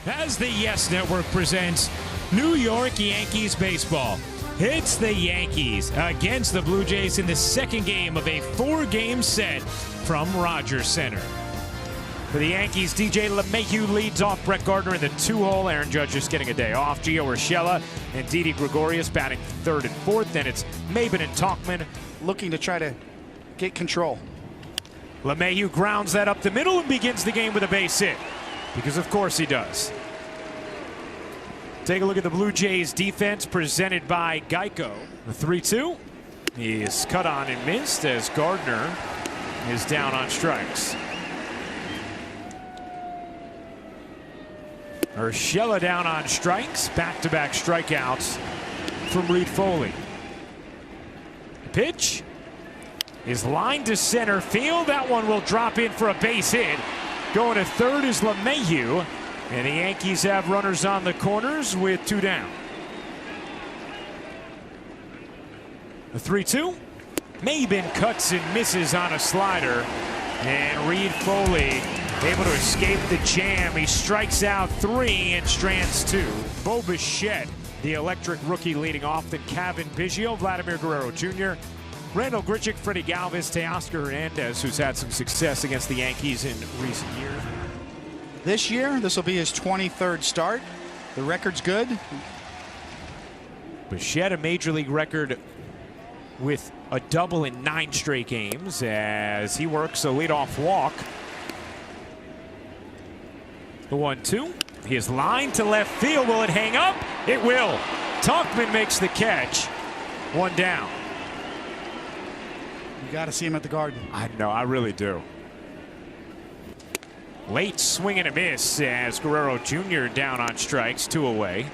As the Yes Network presents New York Yankees baseball. It's the Yankees against the Blue Jays in the second game of a 4-game set from Rogers Center. For the Yankees, DJ LeMahieu leads off Brett Gardner in the 2-hole. Aaron Judge is getting a day off. Gio Urshela and Didi Gregorius batting third and fourth. Then it's Maben and Tauchman looking to try to get control. LeMahieu grounds that up the middle and begins the game with a base hit. Because of course he does. Take a look at the Blue Jays defense presented by Geico. The 3-2. He is cut on and missed as Gardner is down on strikes. Urshela down on strikes. Back-to-back strikeouts from Reed Foley. The pitch is lined to center field. That one will drop in for a base hit. Going to third is LeMahieu. And the Yankees have runners on the corners with 2 down. The 3-2. Maben cuts and misses on a slider. And Reed Foley able to escape the jam. He strikes out 3 and strands 2. Bo Bichette, the electric rookie leading off. Then Kevin Biggio, Vladimir Guerrero Jr., Randall Grichuk, Freddie Galvis, Teoscar Hernandez, who's had some success against the Yankees in recent years. This year, this will be his 23rd start. The record's good. Bichette, a major league record with a double in 9 straight games as he works a leadoff walk. The 1-2. He is lined to left field. Will it hang up? It will. Tauchman makes the catch. 1 down. You got to see him at the Garden. I know, I really do. Late swing and a miss as Guerrero Jr. down on strikes, 2 away.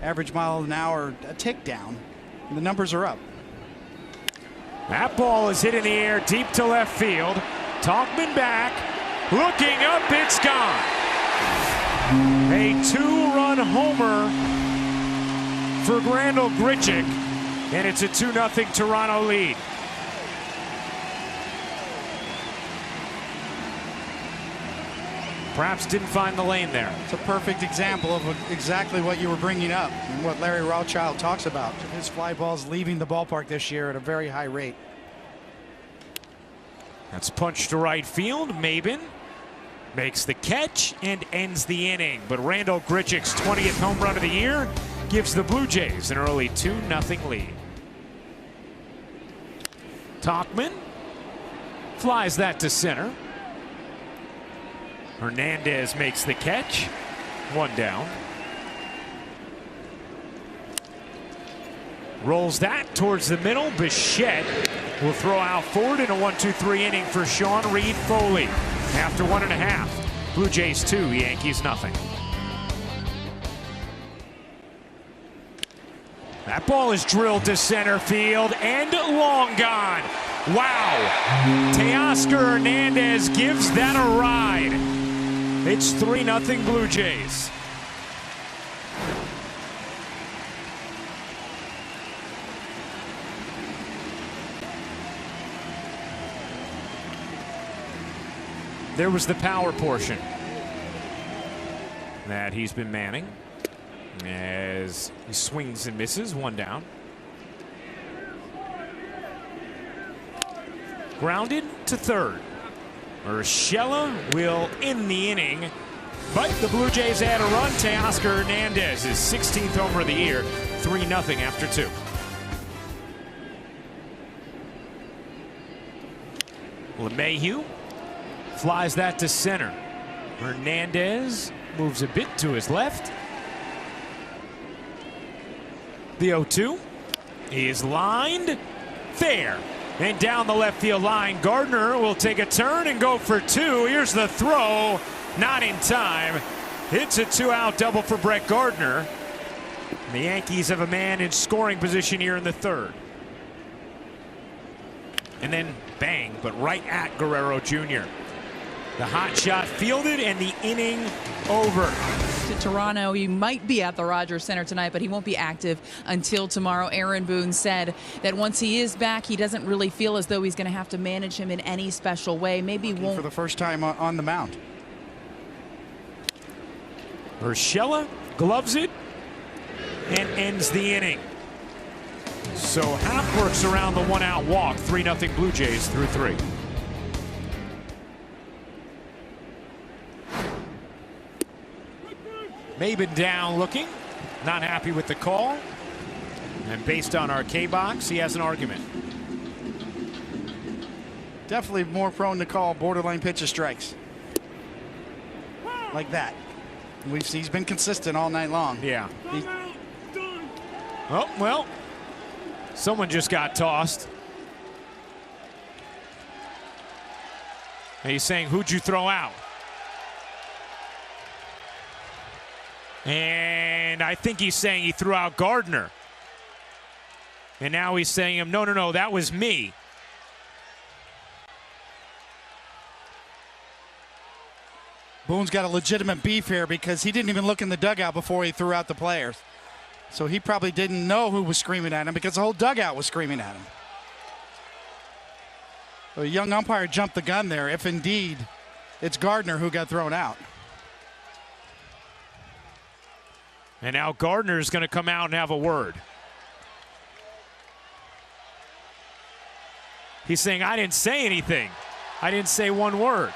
Average mile an hour, a tick down. And the numbers are up. That ball is hit in the air deep to left field. Tauchman back. Looking up, it's gone. A 2-run homer for Randall Grichuk. And it's a 2-0 Toronto lead. Perhaps didn't find the lane there. It's a perfect example of exactly what you were bringing up and what Larry Rothschild talks about. His fly balls leaving the ballpark this year at a very high rate. That's punched to right field. Maben makes the catch and ends the inning. But Randall Grichuk's 20th home run of the year gives the Blue Jays an early 2-0 lead. Tauchman flies that to center. Hernandez makes the catch. 1 down. Rolls that towards the middle. Bichette will throw out forward in a 1-2-3 inning for Sean Reed Foley. After 1.5, Blue Jays 2, Yankees nothing. That ball is drilled to center field and long gone. Wow. Teoscar Hernandez gives that a ride. It's 3-0 Blue Jays. There was the power portion that he's been manning as he swings and misses. 1 down. Grounded to third. Urshela will end the inning, but the Blue Jays add a run. Teoscar Hernandez, his 16th homer of the year, 3-0 after 2. LeMahieu flies that to center. Hernandez moves a bit to his left. The 0-2. He is lined fair. And down the left field line, Gardner will take a turn and go for 2. Here's the throw. Not in time. It's a 2-out double for Brett Gardner. And the Yankees have a man in scoring position here in the 3rd. And then bang, but right at Guerrero Jr. The hot shot fielded and the inning over. To Toronto, he might be at the Rogers Center tonight, but he won't be active until tomorrow. Aaron Boone said that once he is back, he doesn't really feel as though he's going to have to manage him in any special way. Maybe won't. For the first time on the mound. Urshela gloves it and ends the inning. So Happ works around the 1-out walk. 3-0 Blue Jays through 3. Maben down looking, not happy with the call. And based on our K-box, he has an argument. Definitely more prone to call borderline pitches strikes. Like that. He's been consistent all night long. Yeah. Oh, well, someone just got tossed. And he's saying, who'd you throw out? And I think he's saying he threw out Gardner. And now he's saying, no, that was me. Boone's got a legitimate beef here because he didn't even look in the dugout before he threw out the players. So he probably didn't know who was screaming at him because the whole dugout was screaming at him. The young umpire jumped the gun there if indeed it's Gardner who got thrown out. And now Gardner's going to come out and have a word. He's saying, I didn't say anything. I didn't say one word.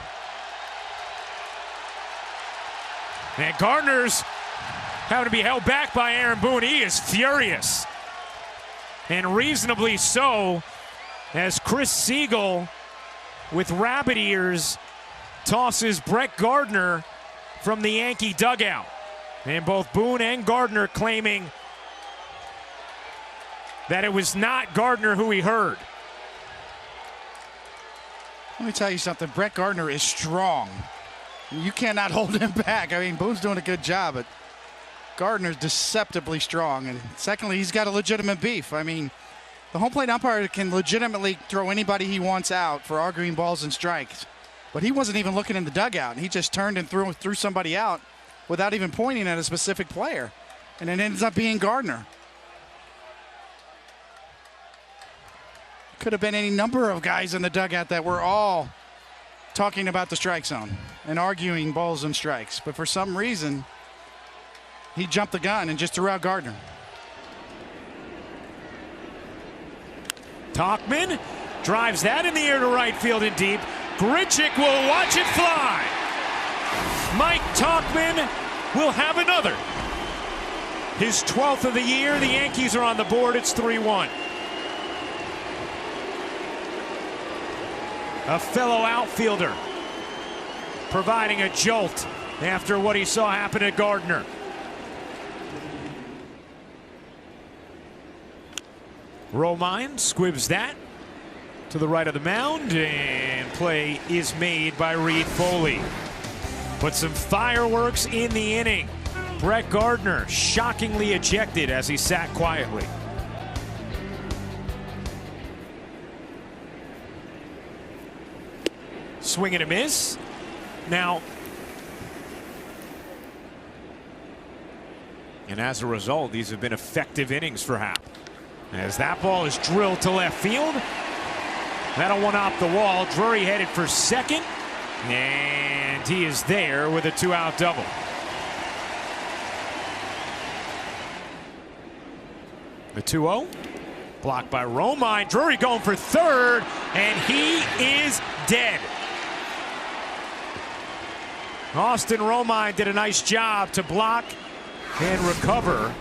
And Gardner's having to be held back by Aaron Boone. He is furious. And reasonably so, as Chris Siegel, with rabbit ears, tosses Brett Gardner from the Yankee dugout. And both Boone and Gardner claiming that it was not Gardner who he heard. Let me tell you something. Brett Gardner is strong. You cannot hold him back. I mean, Boone's doing a good job, but Gardner's deceptively strong. And secondly, he's got a legitimate beef. I mean, the home plate umpire can legitimately throw anybody he wants out for arguing balls and strikes. But he wasn't even looking in the dugout. He just turned and threw somebody out without even pointing at a specific player. And it ends up being Gardner. Could have been any number of guys in the dugout that were all talking about the strike zone and arguing balls and strikes. But for some reason, he jumped the gun and just threw out Gardner. Tauchman drives that in the air to right field and deep. Grichuk will watch it fly. Mike Tauchman will have another. His 12th of the year. The Yankees are on the board. It's 3-1. A fellow outfielder providing a jolt after what he saw happen at Gardner. Romine squibs that to the right of the mound, and play is made by Reed Foley. But some fireworks in the inning. Brett Gardner shockingly ejected as he sat quietly. Swing and a miss. Now, and as a result, these have been effective innings for Happ. As that ball is drilled to left field. That'll one off the wall. Drury headed for second. And he is there with a 2-out double. The 2-0. Blocked by Romine. Drury going for third. And he is dead. Austin Romine did a nice job to block and recover.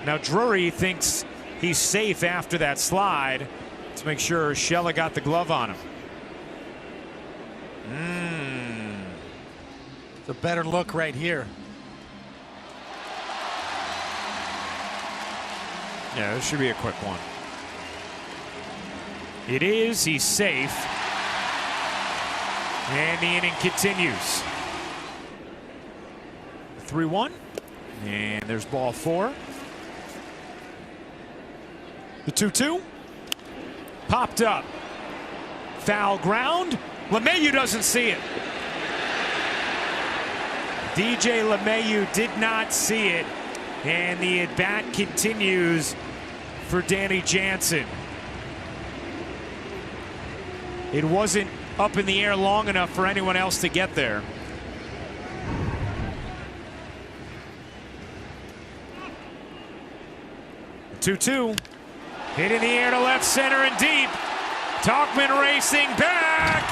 Now Drury thinks he's safe after that slide. Let's make sure Urshela got the glove on him. It's a better look right here. Yeah, this should be a quick one. It is. He's safe. And the inning continues. 3-1. And there's ball 4. The 2-2. Popped up. Foul ground. LeMahieu doesn't see it. DJ LeMahieu did not see it. And the at-bat continues for Danny Jansen. It wasn't up in the air long enough for anyone else to get there. 2-2. Hit in the air to left center and deep. Tauchman racing back.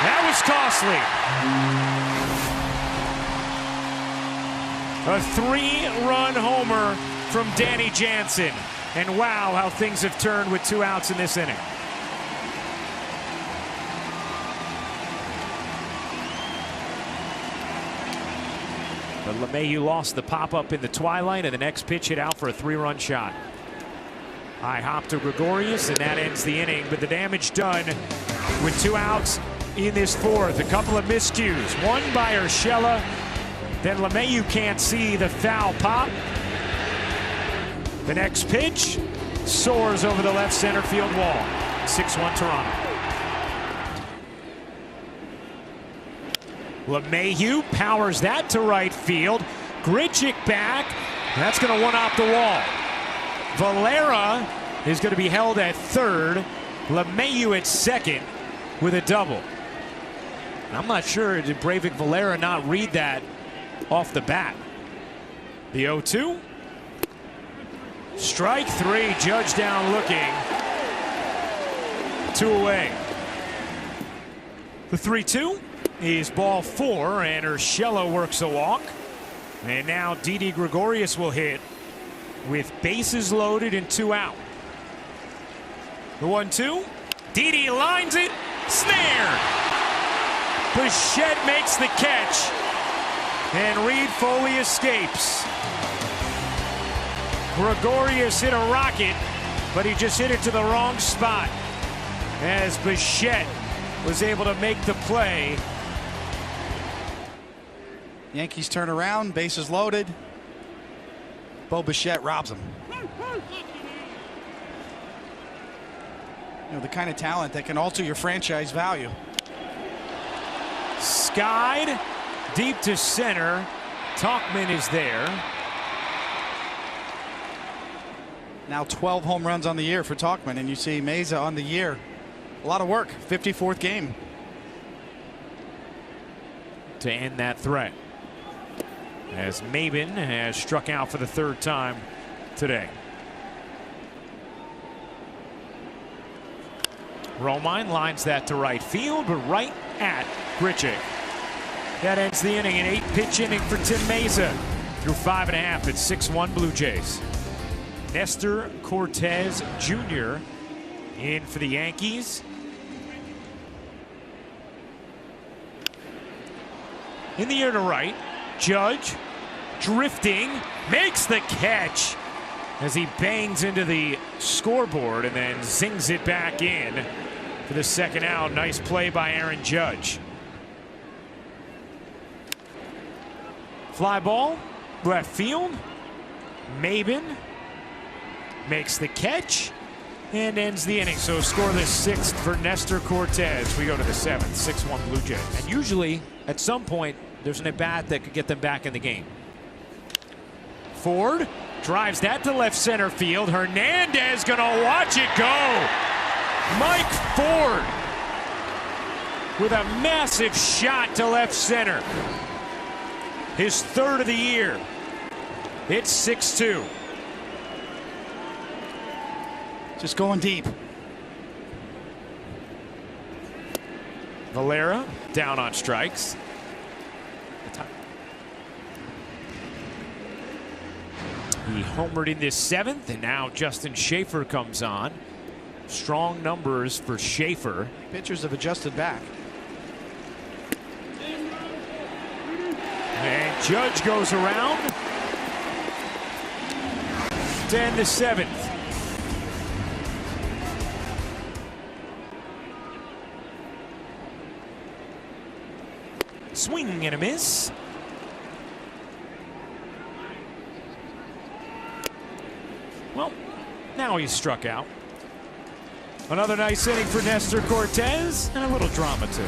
That was costly. A 3-run homer from Danny Jansen. And wow, how things have turned with 2 outs in this inning. But LeMahieu lost the pop-up in the twilight, and the next pitch hit out for a 3-run shot. High hop to Gregorius, and that ends the inning. But the damage done with 2 outs in this 4th. A couple of miscues. One by Urshela. Then LeMahieu can't see the foul pop. The next pitch soars over the left center field wall. 6-1 Toronto. LeMahieu powers that to right field. Grichuk back. That's going to one-up the wall. Valera is going to be held at 3rd. LeMahieu at 2nd with a double. I'm not sure, did Breivik Valera not read that off the bat? The 0-2. Strike 3, Judge down looking. 2 away. The 3-2 is ball 4, and Urshela works a walk. And now Didi Gregorius will hit with bases loaded and 2 out. The 1-2. Didi lines it. Snare. Bichette makes the catch. And Reed Foley escapes. Gregorius hit a rocket, but he just hit it to the wrong spot as Bichette was able to make the play. Yankees turn around, bases loaded. Bo Bichette robs him. You know, the kind of talent that can alter your franchise value. Skied deep to center. Tauchman is there. Now 12 home runs on the year for Tauchman, and you see Meza on the year. A lot of work. 54th game. To end that threat, as Maben has struck out for the 3rd time today. Romine lines that to right field, but right at Grichuk. That ends the inning. An 8-pitch inning for Tim Meza through 5.5. It's 6-1 Blue Jays. Nestor Cortez Jr. in for the Yankees. In the air to right, Judge drifting, makes the catch as he bangs into the scoreboard and then zings it back in for the 2nd out. Nice play by Aaron Judge. Fly ball, left field. Maben makes the catch and ends the inning. So scoreless 6th for Nestor Cortez. We go to the 7th, 6-1 Blue Jays. And usually, at some point, there's an at-bat that could get them back in the game. Ford drives that to left center field. Hernandez gonna watch it go. Mike Ford with a massive shot to left center. His 3rd of the year. It's 6-2. Just going deep. Valera down on strikes. He homered in this 7th, and now Justin Schaefer comes on. Strong numbers for Schaefer. Pitchers have adjusted back. And Judge goes around to end the 7th. Swing and a miss. Well, now he's struck out. Another nice inning for Nestor Cortez, and a little drama too.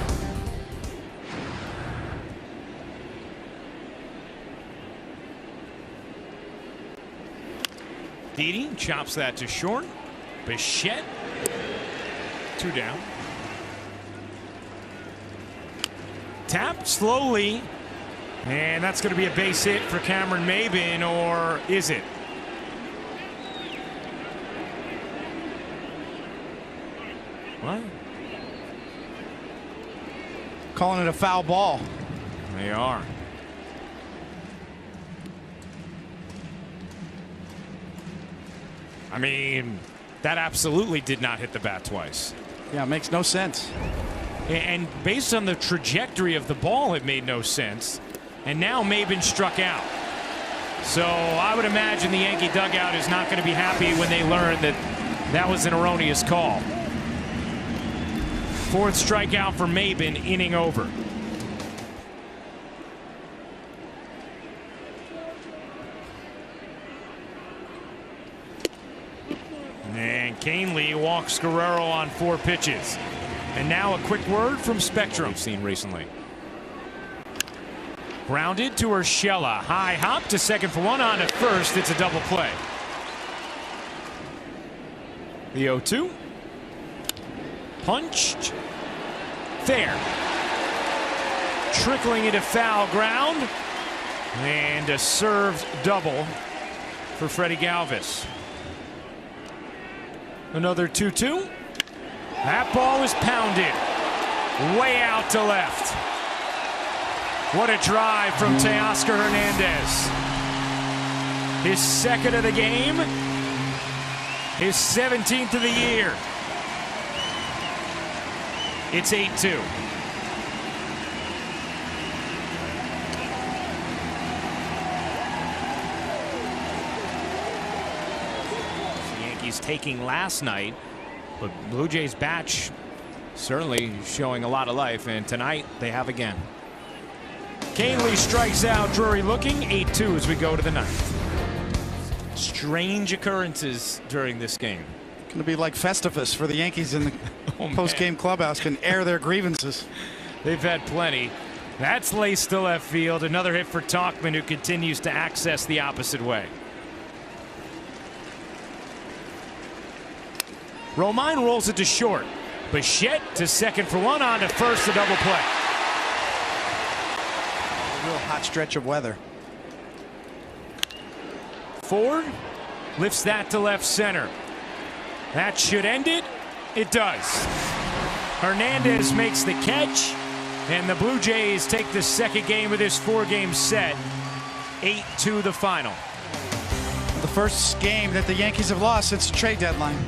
Didi chops that to short. Bichette, 2 down. Tapped slowly, and that's going to be a base hit for Cameron Maben, or is it? What? Calling it a foul ball. They are. I mean, that absolutely did not hit the bat twice. Yeah, it makes no sense. And based on the trajectory of the ball, it made no sense. And now Maben struck out. So I would imagine the Yankee dugout is not going to be happy when they learn that that was an erroneous call. Fourth strikeout for Maben, inning over. And Canely walks Guerrero on 4 pitches. And now a quick word from Spectrum. We've seen recently. Grounded to Urshela. High hop to second for 1, on to first. It's a double play. The 0-2. Punched. Fair. Trickling into foul ground. And a served double for Freddie Galvis. Another 2-2. That ball is pounded way out to left. What a drive from Teoscar Hernandez. His second of the game. His 17th of the year. It's 8-2. Yankees taking last night, but Blue Jays batch certainly showing a lot of life, and tonight they have again. Canely strikes out, Drury looking. 8-2 as we go to the 9th. Strange occurrences during this game. Going to be like Festivus for the Yankees in the post-game clubhouse. Can air their grievances. They've had plenty. That's laced to left field. Another hit for Tauchman, who continues to access the opposite way. Romine rolls it to short. Bichette to second for 1, on to first, a double play. A real hot stretch of weather. Ford lifts that to left center. That should end it. It does. Hernandez makes the catch, and the Blue Jays take the second game of this 4-game set. 8-2 the final. The first game that the Yankees have lost since the trade deadline.